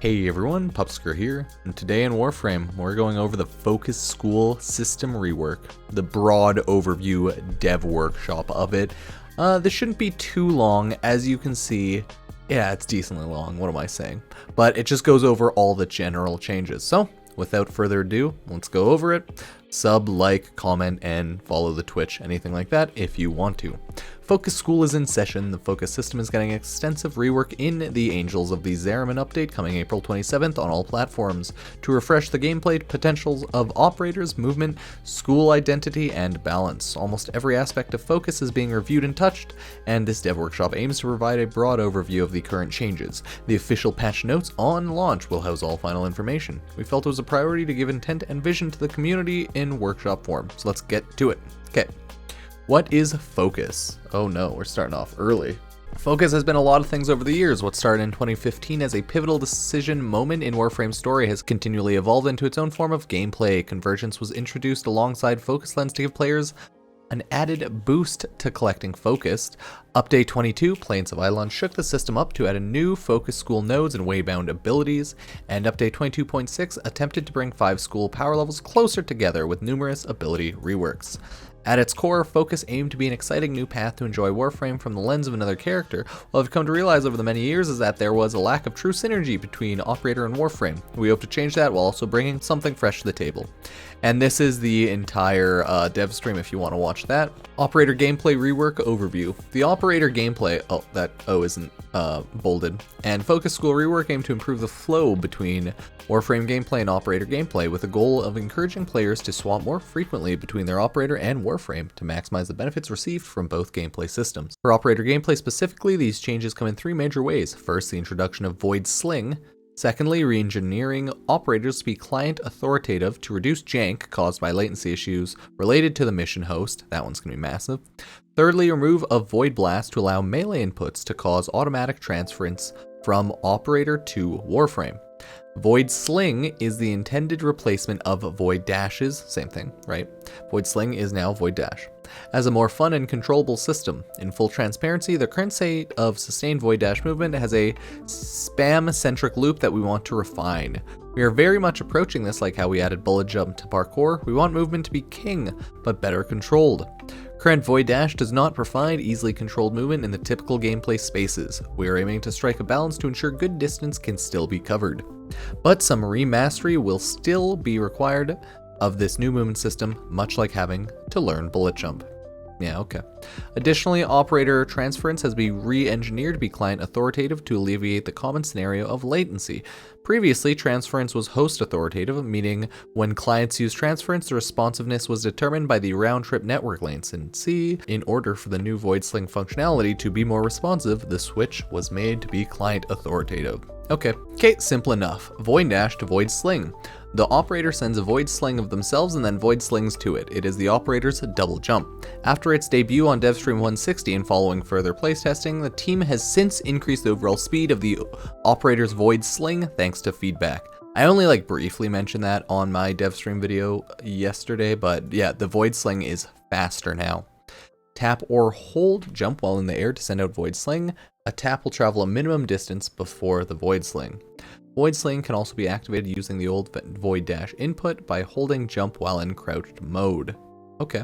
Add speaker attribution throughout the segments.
Speaker 1: Hey everyone, Pupsker here, and today in Warframe, we're going over the Focus School system rework, the broad overview dev workshop of it. This shouldn't be too long, as you can see. Yeah, it's decently long, what am I saying? But it just goes over all the general changes. So, without further ado, let's go over it. Sub, like, comment, and follow the Twitch, anything like that if you want to. Focus School is in session. The Focus system is getting extensive rework in the Angels of the Naramon update coming April 27th on all platforms to refresh the gameplay potentials of operators, movement, school identity, and balance. Almost every aspect of Focus is being reviewed and touched, and this dev workshop aims to provide a broad overview of the current changes. The official patch notes on launch will house all final information. We felt it was a priority to give intent and vision to the community in workshop form, so let's get to it. Okay. What is Focus? Oh no, we're starting off early. Focus has been a lot of things over the years. What started in 2015 as a pivotal decision moment in Warframe's story has continually evolved into its own form of gameplay. Convergence was introduced alongside Focus Lens to give players an added boost to collecting Focused. Update 22, Plains of Eidolon, shook the system up to add a new Focus School nodes and waybound abilities, and Update 22.6 attempted to bring 5 school power levels closer together with numerous ability reworks. At its core, Focus aimed to be an exciting new path to enjoy Warframe from the lens of another character. What I've come to realize over the many years is that there was a lack of true synergy between Operator and Warframe. We hope to change that while also bringing something fresh to the table. And this is the entire dev stream if you want to watch that. Operator gameplay rework overview. The Operator gameplay, oh, that O isn't bolded, and Focus School rework aim to improve the flow between Warframe gameplay and Operator gameplay with the goal of encouraging players to swap more frequently between their Operator and Warframe to maximize the benefits received from both gameplay systems. For Operator gameplay specifically, these changes come in 3 major ways. First, the introduction of Void Sling. Secondly, re-engineering operators to be client authoritative to reduce jank caused by latency issues related to the mission host. That one's going to be massive. Thirdly, remove of Void Blast to allow melee inputs to cause automatic transference from operator to Warframe. Void Sling is the intended replacement of Void Dashes, same thing, right? Void Sling is now Void Dash, as a more fun and controllable system. In full transparency, the current state of sustained Void Dash movement has a spam-centric loop that we want to refine. We are very much approaching this like how we added bullet jump to parkour. We want movement to be king, but better controlled. Current Void Dash does not provide easily controlled movement in the typical gameplay spaces. We are aiming to strike a balance to ensure good distance can still be covered. But some remastery will still be required of this new movement system, much like having to learn bullet jump. Yeah, okay. Additionally, operator transference has been re-engineered to be client authoritative to alleviate the common scenario of latency. Previously, transference was host authoritative, meaning when clients used transference, the responsiveness was determined by the round-trip network latency. In order for the new Void Sling functionality to be more responsive, the switch was made to be client authoritative. Okay, simple enough. Void Dash to Void Sling. The operator sends a Void Sling of themselves and then Void Slings to it. It is the operator's double jump. After its debut on DevStream 160 and following further playtesting, the team has since increased the overall speed of the operator's Void Sling thanks to feedback. I only briefly mentioned that on my DevStream video yesterday, but yeah, the Void Sling is faster now. Tap or hold jump while in the air to send out Void Sling. A tap will travel a minimum distance before the Void Sling. Void Sling can also be activated using the old Void Dash input by holding jump while in crouched mode. Okay.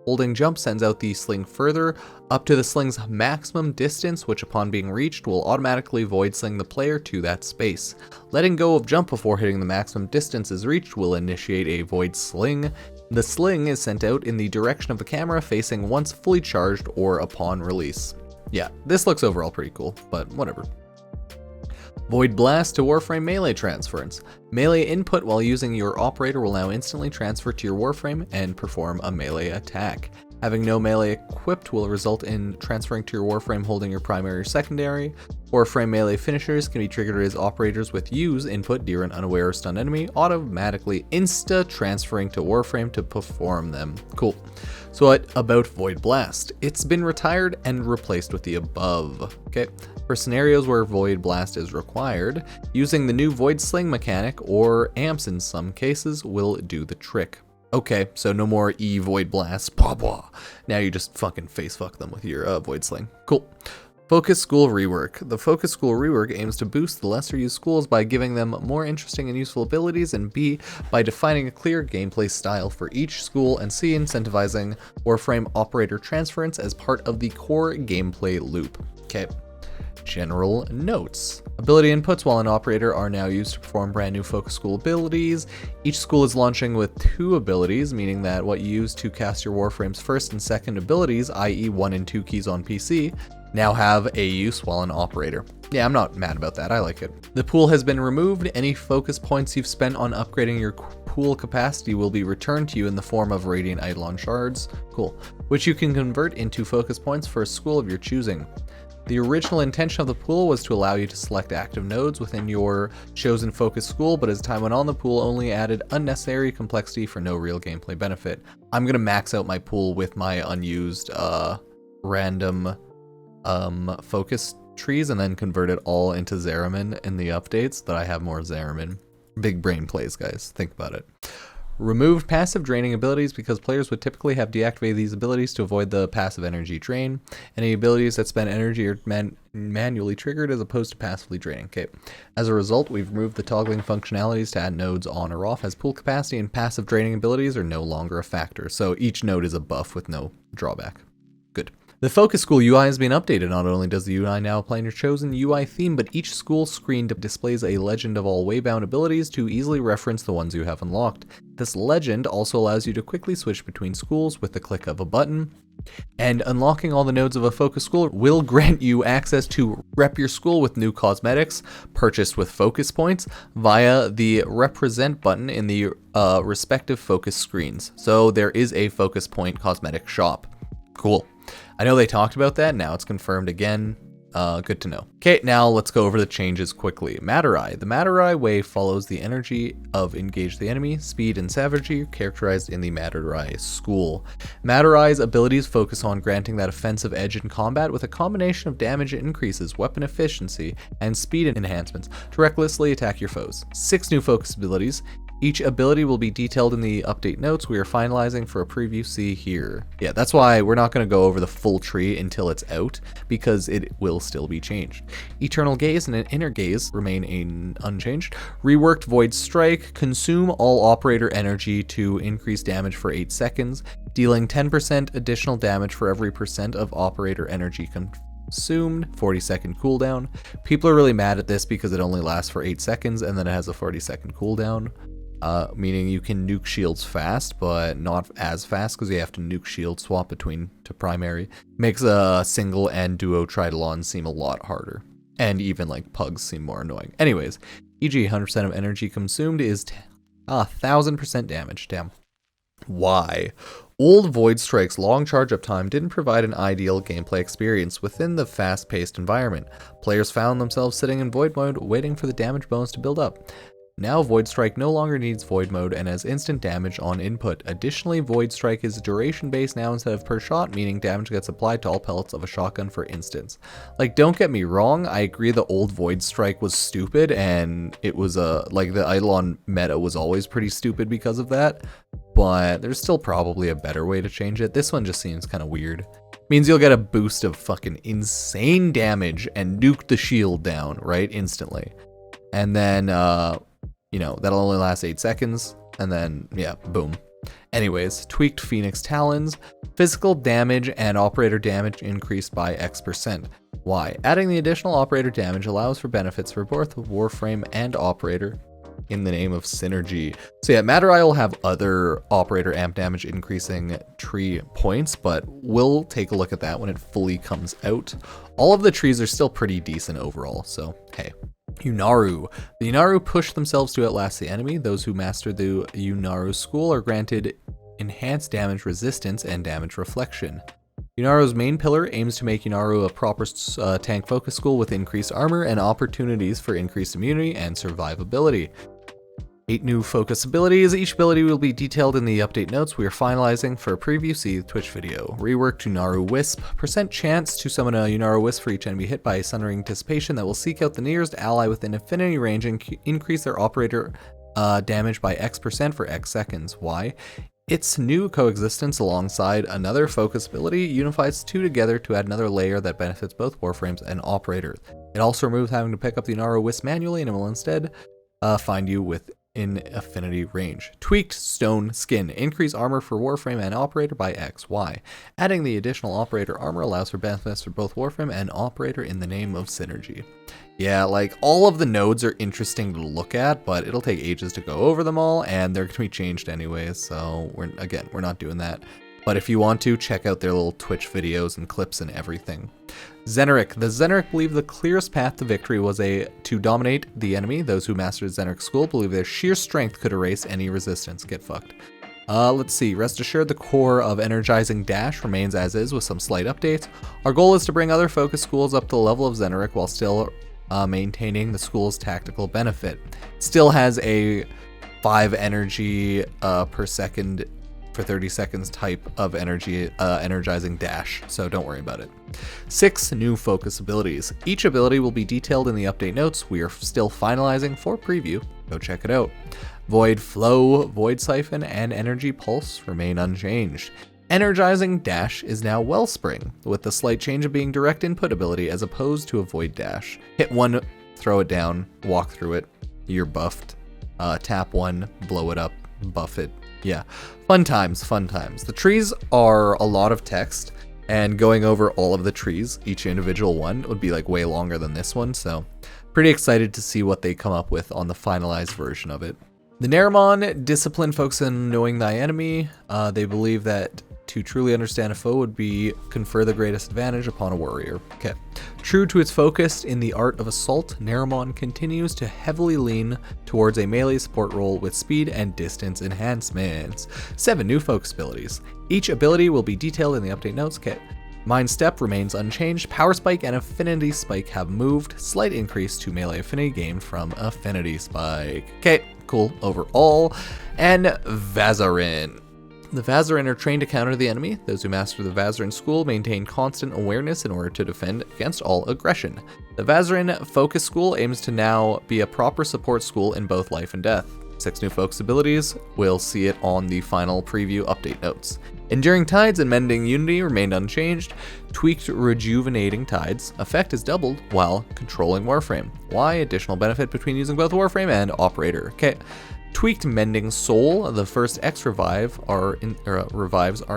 Speaker 1: Holding jump sends out the sling further up to the sling's maximum distance, which upon being reached will automatically Void Sling the player to that space. Letting go of jump before hitting the maximum distance is reached will initiate a Void Sling. The sling is sent out in the direction of the camera facing once fully charged or upon release. Yeah, this looks overall pretty cool, but whatever. Void Blast to Warframe melee transference. Melee input while using your operator will now instantly transfer to your Warframe and perform a melee attack. Having no melee equipped will result in transferring to your Warframe holding your primary or secondary. Warframe melee finishers can be triggered as operators with use input near an unaware or stunned enemy, automatically transferring to Warframe to perform them. Cool. So what about Void Blast? It's been retired and replaced with the above. Okay. For scenarios where Void Blast is required, using the new Void Sling mechanic, or amps in some cases, will do the trick. Okay, so no more Void Blast, blah blah. Now you just fucking face fuck them with your Void Sling. Cool. Focus School Rework. The Focus School Rework aims to boost the lesser used schools by giving them more interesting and useful abilities, and B, by defining a clear gameplay style for each school, and C, incentivizing Warframe operator transference as part of the core gameplay loop. Okay. General notes. Ability inputs while an operator are now used to perform brand new Focus School abilities. Each school is launching with 2 abilities, meaning that what you use to cast your Warframe's first and second abilities, i.e. 1 and 2 keys on PC, now have a use while an operator. Yeah, I'm not mad about that, I like it. The pool has been removed. Any focus points you've spent on upgrading your pool capacity will be returned to you in the form of Radiant Eidolon shards, cool, which you can convert into focus points for a school of your choosing. The original intention of the pool was to allow you to select active nodes within your chosen focus school, but as time went on, the pool only added unnecessary complexity for no real gameplay benefit. I'm gonna max out my pool with my unused random focus trees and then convert it all into Naramon in the updates so that I have more Naramon. Big brain plays, guys. Think about it. Removed passive draining abilities because players would typically have deactivated these abilities to avoid the passive energy drain. Any abilities that spend energy are manually triggered as opposed to passively draining. Okay. As a result, we've removed the toggling functionalities to add nodes on or off, as pool capacity and passive draining abilities are no longer a factor. So each node is a buff with no drawback. Good. The Focus School UI has been updated. Not only does the UI now apply in your chosen UI theme, but each school screen displays a legend of all waybound abilities to easily reference the ones you have unlocked. This legend also allows you to quickly switch between schools with the click of a button. And unlocking all the nodes of a Focus School will grant you access to rep your school with new cosmetics purchased with focus points via the represent button in the respective focus screens. So there is a focus point cosmetic shop. Cool. I know they talked about that, now it's confirmed again. Good to know. Okay, now let's go over the changes quickly. Madurai. The Madurai way follows the energy of engage the enemy, speed, and savagery characterized in the Madurai school. Madurai's abilities focus on granting that offensive edge in combat with a combination of damage increases, weapon efficiency, and speed enhancements to recklessly attack your foes. 6 new focus abilities. Each ability will be detailed in the update notes we are finalizing for a preview, see here. Yeah, that's why we're not going to go over the full tree until it's out, because it will still be changed. Eternal Gaze and an Inner Gaze remain unchanged. Reworked Void Strike, consume all operator energy to increase damage for 8 seconds, dealing 10% additional damage for every percent of operator energy consumed, 40-second cooldown. People are really mad at this because it only lasts for 8 seconds and then it has a 40-second cooldown. Meaning you can nuke shields fast, but not as fast because you have to nuke shield swap between to primary. Makes a single and duo Tridolon seem a lot harder. And even like pugs seem more annoying. Anyways, e.g. 100% of energy consumed is 1000% damage. Damn. Why? Old Void Strike's long charge up time didn't provide an ideal gameplay experience within the fast-paced environment. Players found themselves sitting in Void mode waiting for the damage bonus to build up. Now Void Strike no longer needs Void mode and has instant damage on input. Additionally, Void Strike is duration based now instead of per shot, meaning damage gets applied to all pellets of a shotgun for instance. Like, don't get me wrong, I agree the old Void Strike was stupid and it was like the Eidolon meta was always pretty stupid because of that, but there's still probably a better way to change it. This one just seems kind of weird. Means you'll get a boost of fucking insane damage and nuke the shield down, right? Instantly. And then, you know, that'll only last 8 seconds, and then, yeah, boom. Anyways, tweaked Phoenix Talons, physical damage and operator damage increased by X%. Why? Adding the additional operator damage allows for benefits for both Warframe and operator in the name of synergy. So yeah, Madurai will have other operator amp damage increasing tree points, but we'll take a look at that when it fully comes out. All of the trees are still pretty decent overall, so hey. Unairu. The Unairu push themselves to outlast the enemy. Those who master the Unairu school are granted enhanced damage resistance and damage reflection. Unairu's main pillar aims to make Unairu a proper tank focus school with increased armor and opportunities for increased immunity and survivability. 8 new focus abilities. Each ability will be detailed in the update notes we are finalizing for a preview, see the Twitch video. Reworked Unairu Wisp. % chance to summon a Unairu Wisp for each enemy hit by a Sundering Anticipation that will seek out the nearest ally within affinity range and increase their operator damage by X% for X seconds. Why? Its new coexistence alongside another focus ability unifies two together to add another layer that benefits both Warframes and Operators. It also removes having to pick up the Unairu Wisp manually and it will instead find you within affinity range. Tweaked Stone Skin. Increase armor for Warframe and Operator by XY. Adding the additional Operator armor allows for benefits for both Warframe and Operator in the name of synergy. Yeah, like, all of the nodes are interesting to look at, but it'll take ages to go over them all, and they're going to be changed anyways, so we're not doing that. But if you want to, check out their little Twitch videos and clips and everything. Zenurik. The Zenurik believe the clearest path to victory was to dominate the enemy. Those who mastered Zenurik school believe their sheer strength could erase any resistance. Get fucked. Let's see. Rest assured, the core of Energizing Dash remains as is with some slight updates. Our goal is to bring other focus schools up to the level of Zenurik while still maintaining the school's tactical benefit. Still has a 5 energy per second for 30 seconds type of energizing dash, so don't worry about it. 6 new focus abilities. Each ability will be detailed in the update notes. We are still finalizing for preview. Go check it out. Void Flow, Void Siphon, and Energy Pulse remain unchanged. Energizing Dash is now Wellspring, with the slight change of being direct input ability as opposed to a Void Dash. Hit 1, throw it down, walk through it, you're buffed. Tap 1, blow it up, buff it. Yeah, fun times, fun times. The trees are a lot of text, and going over all of the trees, each individual one, would be like way longer than this one, so pretty excited to see what they come up with on the finalized version of it. The Naramon discipline focuses on knowing thy enemy. They believe that to truly understand a foe would be confer the greatest advantage upon a warrior. Okay. True to its focus in the art of assault, Naramon continues to heavily lean towards a melee support role with speed and distance enhancements. 7 new focus abilities. Each ability will be detailed in the update notes. Okay. Mind Step remains unchanged. Power Spike and Affinity Spike have moved. Slight increase to melee affinity gained from Affinity Spike. Okay, cool overall. And Vazarin. The Vazarin are trained to counter the enemy. Those who master the Vazarin school maintain constant awareness in order to defend against all aggression. The Vazarin Focus School aims to now be a proper support school in both life and death. 6 new focus abilities. We'll see it on the final preview update notes. Enduring Tides and Mending Unity remained unchanged. Tweaked Rejuvenating Tides. Effect is doubled while controlling Warframe. Why? Additional benefit between using both Warframe and Operator. Okay. Tweaked Mending Soul. The first X revives are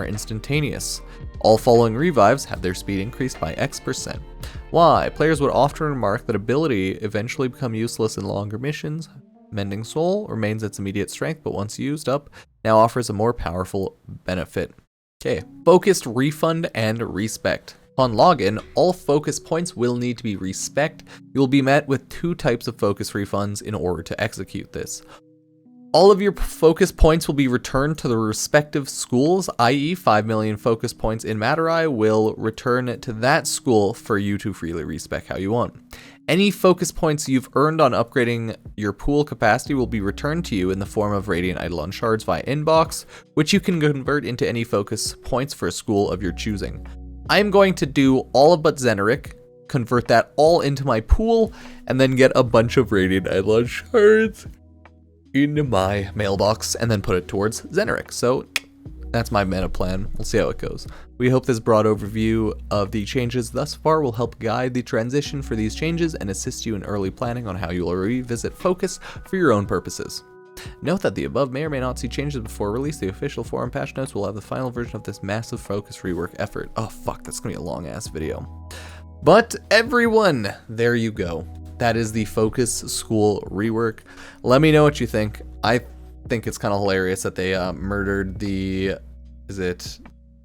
Speaker 1: instantaneous. All following revives have their speed increased by X%. Why? Players would often remark that ability eventually become useless in longer missions. Mending Soul remains its immediate strength, but once used up, now offers a more powerful benefit. Okay, Focused Refund and Respect. Upon login, all focus points will need to be respect. You will be met with 2 types of focus refunds in order to execute this. All of your focus points will be returned to the respective schools, i.e. 5 million focus points in Madurai will return to that school for you to freely respec how you want. Any focus points you've earned on upgrading your pool capacity will be returned to you in the form of Radiant Eidolon Shards via inbox, which you can convert into any focus points for a school of your choosing. I'm going to do all of but Zenurik, convert that all into my pool, and then get a bunch of Radiant Eidolon Shards into my mailbox and then put it towards Zenurik. So that's my meta plan. We'll see how it goes. We hope this broad overview of the changes thus far will help guide the transition for these changes and assist you in early planning on how you will revisit Focus for your own purposes. Note that the above may or may not see changes before release. The official forum patch notes will have the final version of this massive Focus rework effort. Oh fuck, that's gonna be a long ass video. But everyone, there you go. That is the Focus School rework. Let me know what you think. I think it's kind of hilarious that they murdered the,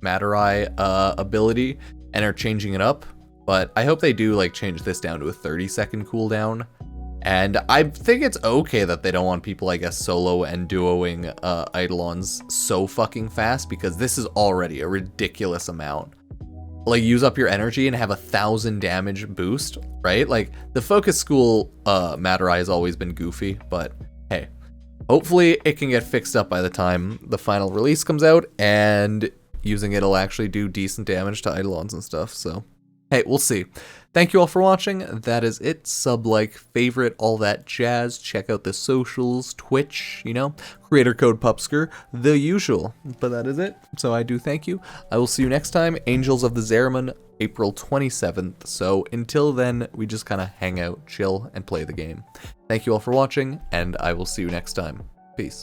Speaker 1: Madurai ability and are changing it up. But I hope they do like change this down to a 30-second cooldown. And I think it's okay that they don't want people, I guess, solo and duoing Eidolons so fucking fast, because this is already a ridiculous amount. Like, use up your energy and have 1,000 damage boost, right? Like, the Focus School Madurai has always been goofy, but hey, hopefully it can get fixed up by the time the final release comes out, and using it'll actually do decent damage to Eidolons and stuff, so hey, we'll see. Thank you all for watching. That is it. Sub, like, favorite, all that jazz. Check out the socials, Twitch, you know, creator code Pupsker, the usual. But that is it. So I do thank you. I will see you next time. Angels of the Naramon, April 27th. So until then, we just kind of hang out, chill, and play the game. Thank you all for watching, and I will see you next time. Peace.